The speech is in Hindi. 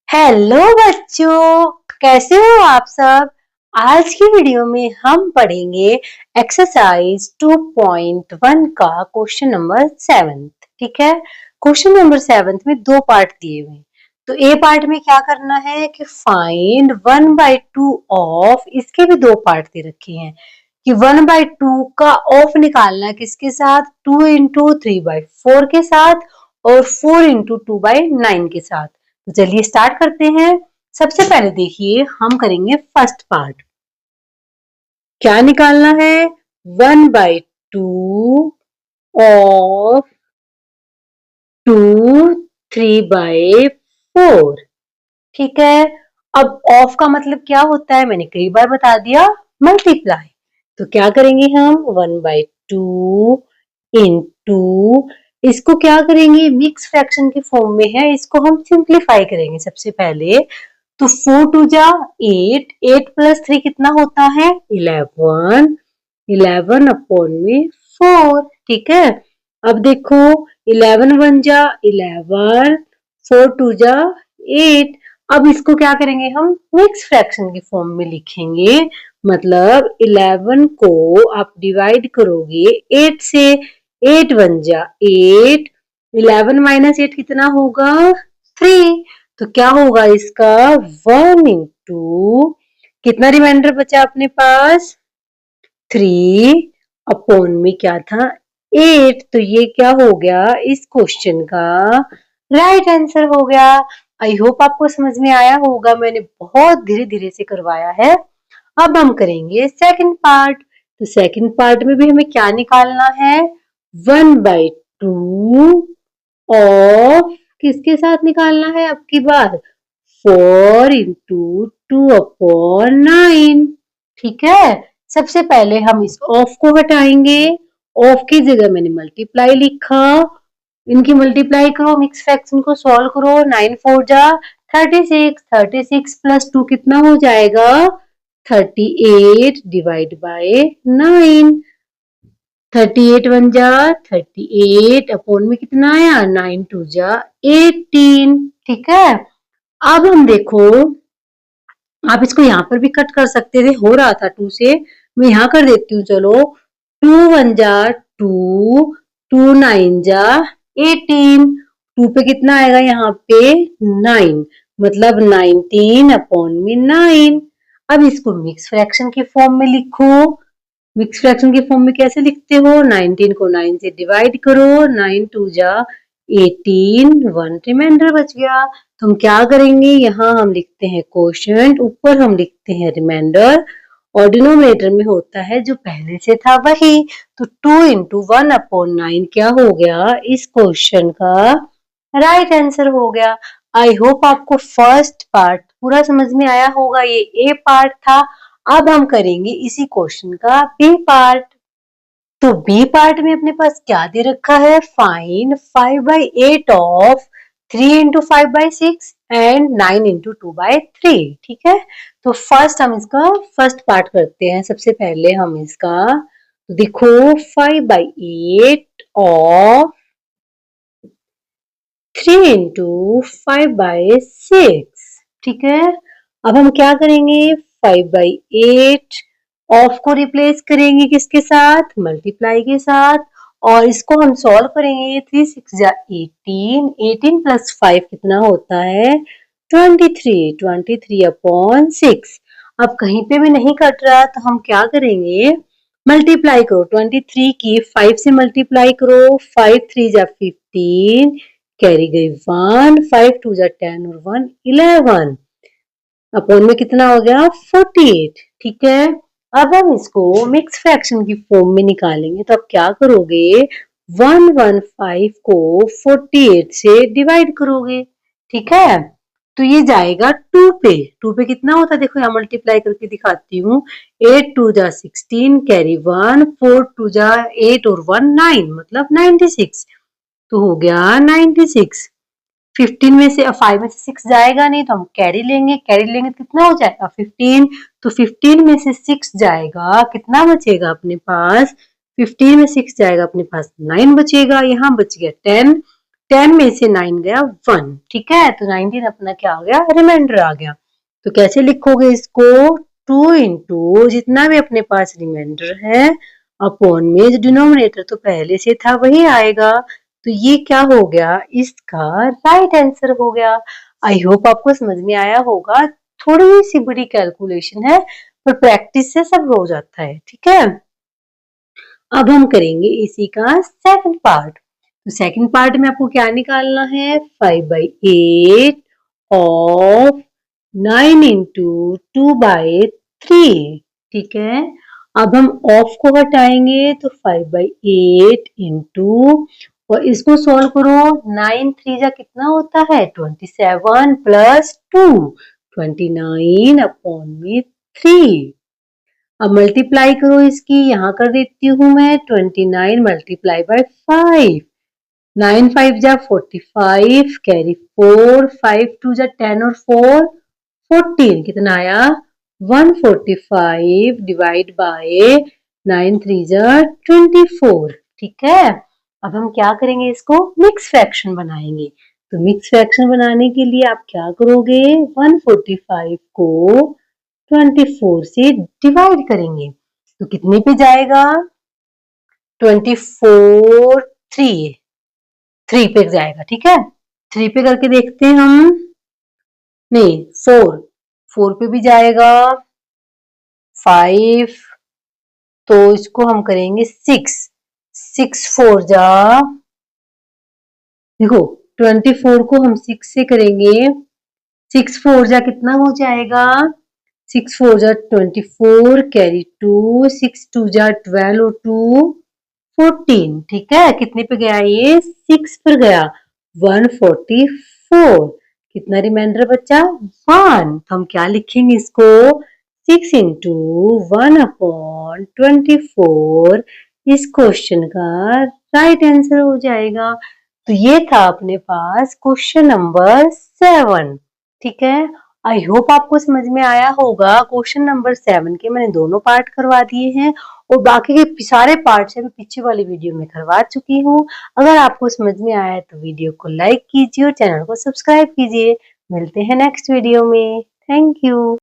हेलो बच्चों, कैसे हो आप सब। आज की वीडियो में हम पढ़ेंगे एक्सरसाइज 2.1 का क्वेश्चन नंबर 7। ठीक है, क्वेश्चन नंबर 7 में दो पार्ट दिए हुए हैं। तो ए पार्ट में क्या करना है कि फाइंड 1/2 ऑफ, इसके भी दो पार्ट दे रखे हैं कि 1/2 का ऑफ निकालना है किसके साथ, 2 इंटू 3/4 के साथ और 4 इंटू 2/9 के साथ। तो चलिए स्टार्ट करते हैं। सबसे पहले देखिए हम करेंगे फर्स्ट पार्ट। क्या निकालना है, 1/2 ऑफ 2 3/4। ठीक है, अब ऑफ का मतलब क्या होता है मैंने कई बार बता दिया, मल्टीप्लाई। तो क्या करेंगे हम, 1/2 इंटू, इसको क्या करेंगे, मिक्स फ्रैक्शन के फॉर्म में है, इसको हम सिंप्लीफाई करेंगे सबसे पहले। तो 4 टू जा 8, 8 प्लस 3 कितना होता है 11, 11 अपॉन में 4। ठीक है, अब देखो 11 1 जा 11, 4 टू जा 8। अब इसको क्या करेंगे हम, मिक्स फ्रैक्शन की फॉर्म में लिखेंगे। मतलब 11 को आप डिवाइड करोगे 8 से, 8 1 जा 8, 11 माइनस 8 कितना होगा 3। तो क्या होगा इसका 1 इंटू, कितना रिमाइंडर बचा अपने पास 3 अपॉन में क्या था 8। तो ये क्या हो गया, इस क्वेश्चन का राइट आंसर हो गया। आई होप आपको समझ में आया होगा, मैंने बहुत धीरे धीरे से करवाया है। अब हम करेंगे सेकंड पार्ट। तो सेकंड पार्ट में भी हमें क्या निकालना है, 1/2 ऑफ, किसके साथ निकालना है अब की बार, 4 इंटू 2/9। ठीक है, सबसे पहले हम इस ऑफ को हटाएंगे। ऑफ की जगह मैंने मल्टीप्लाई लिखा, इनकी मल्टीप्लाई करो, मिक्स फ्रैक्शन को सॉल्व करो। 9 4 जा 36, 36 प्लस 2 कितना हो जाएगा 38 डिवाइड बाय 9। 38 1 जा 38 अपॉन में कितना आया 9 2 जा 18। ठीक है, अब हम देखो, आप इसको यहाँ पर भी कट कर सकते थे, हो रहा था 2 से, मैं यहाँ कर देती हूँ। चलो 2 1 जा 2, 2 9 जा 18, 2 पे कितना आएगा यहाँ पे 9, मतलब 19 अपॉन में 9। अब इसको मिक्स फ्रैक्शन के फॉर्म में लिखो। मिक्स फ्रैक्शन के फॉर्म में कैसे लिखते हो, 19 को 9 से डिवाइड करो, 9 2 जा 18, 1 रिमाइंडर बच गया। तो हम क्या करेंगे, यहाँ हम लिखते हैं क्वोशिएंट, ऊपर हम लिखते हैं रिमाइंडर, और डिनोमिनेटर में होता है जो पहले से था वही। तो 2 इंटू 1/9 क्या हो गया, इस क्वेश्चन का राइट आंसर हो गया। आई होप आपको फर्स्ट पार्ट पूरा समझ में आया होगा, ये ए पार्ट था। अब हम करेंगे इसी क्वेश्चन का बी पार्ट। तो बी पार्ट में अपने पास क्या दे रखा है, find 5/8 of 3 into 5/6 and 9 into 2/3। ठीक है, तो फर्स्ट हम इसका फर्स्ट पार्ट करते हैं। सबसे पहले हम इसका देखो 5/8 ऑफ 3 इंटू 5/6। ठीक है, अब हम क्या करेंगे, 5/8 ऑफ को रिप्लेस करेंगे किसके साथ, मल्टीप्लाई के साथ, और इसको हम सॉल्व करेंगे। 3 6 जा 18, 18 प्लस 5 कितना होता है 23, 23 अपॉन 6। अब कहीं पे भी नहीं कट रहा तो हम क्या करेंगे, मल्टीप्लाई करो, 23 की 5 से मल्टीप्लाई करो, 5 3 जा 15, कैरी गई 1, 5 2 जा 10 और 1 11, अपॉन में कितना हो गया 48। ठीक है, अब हम इसको मिक्स फ्रैक्शन की फॉर्म में निकालेंगे। तो आप क्या करोगे, 115 को 48 से डिवाइड करोगे। ठीक है, तो ये जाएगा 2 पे, 2 पे कितना होता है देखो, यहाँ मल्टीप्लाई करके दिखाती हूँ। 8 2 जा 16, कैरी 1, 4 2 जा 8 और 1 9, मतलब 96। तो हो गया 96। 15 में से 5 में से 6 जाएगा नहीं, तो हम कैरी लेंगे, कैरी लेंगे तो कितना हो जाएगा 15। तो 15 में से 6 जाएगा, कितना बचेगा अपने पास, 15 में 6 जाएगा अपने पास 9 बचेगा, यहाँ बच गया 10। 10 में से 9 गया 1, ठीक है, तो 19 अपना क्या आ गया, रिमाइंडर आ गया। तो कैसे लिखोगे इसको, 2 इंटू जितना भी अपने पास रिमाइंडर है अपॉन में जो डिनोमिनेटर तो पहले से था वही आएगा। तो ये क्या हो गया, इसका राइट आंसर हो गया। आई होप आपको समझ में आया होगा। थोड़ी सी बड़ी कैलकुलेशन है पर प्रैक्टिस से सब हो जाता है, ठीक है। अब हम करेंगे इसी का सेकंड पार्ट। तो सेकंड पार्ट में आपको क्या निकालना है, 5/8 ऑफ 9 इंटू 2/3, ठीक है। अब हम ऑफ को हटाएंगे तो 5/8 इंटू और इसको सॉल्व करो, 9 3 जा कितना होता है 27 प्लस 2 29 अपॉन में 3। अब मल्टीप्लाई करो इसकी, यहाँ कर देती हूँ मैं 29 मल्टीप्लाई बाय 5, 9 5 जा 45 कैरी 4, 5 2 जा 10 और 4 14, कितना आया 145 डिवाइड बाय 9 3 जा 24, ठीक है। अब हम क्या करेंगे, इसको मिक्स फ्रैक्शन बनाएंगे। तो मिक्स फ्रैक्शन बनाने के लिए आप क्या करोगे, 145 को 24 से डिवाइड करेंगे तो कितने पे जाएगा, 24 3 पे जाएगा, ठीक है। 3 पे करके देखते हैं हम, नहीं 4 पे भी जाएगा, 5 तो इसको हम करेंगे 6 4 जा, देखो 24 को हम 6 से करेंगे, 6 4 जा कितना हो जाएगा, 6 4 जा 24 कैरी 2, 6 2 जा 12 और 2 14, ठीक है। कितने पे गया, ये 6 पर गया, 144, कितना रिमाइंडर बचा 1। तो हम क्या लिखेंगे इसको, 6 इंटू 1/24 इस क्वेश्चन का राइट आंसर हो जाएगा। तो ये था अपने पास क्वेश्चन नंबर 7, ठीक है। आई होप आपको समझ में आया होगा। क्वेश्चन नंबर 7 के मैंने दोनों पार्ट करवा दिए हैं और बाकी के सारे पार्ट्स मैं पीछे वाली वीडियो में करवा चुकी हूँ। अगर आपको समझ में आया तो वीडियो को लाइक कीजिए और चैनल को सब्सक्राइब कीजिए। मिलते हैं नेक्स्ट वीडियो में। Thank you.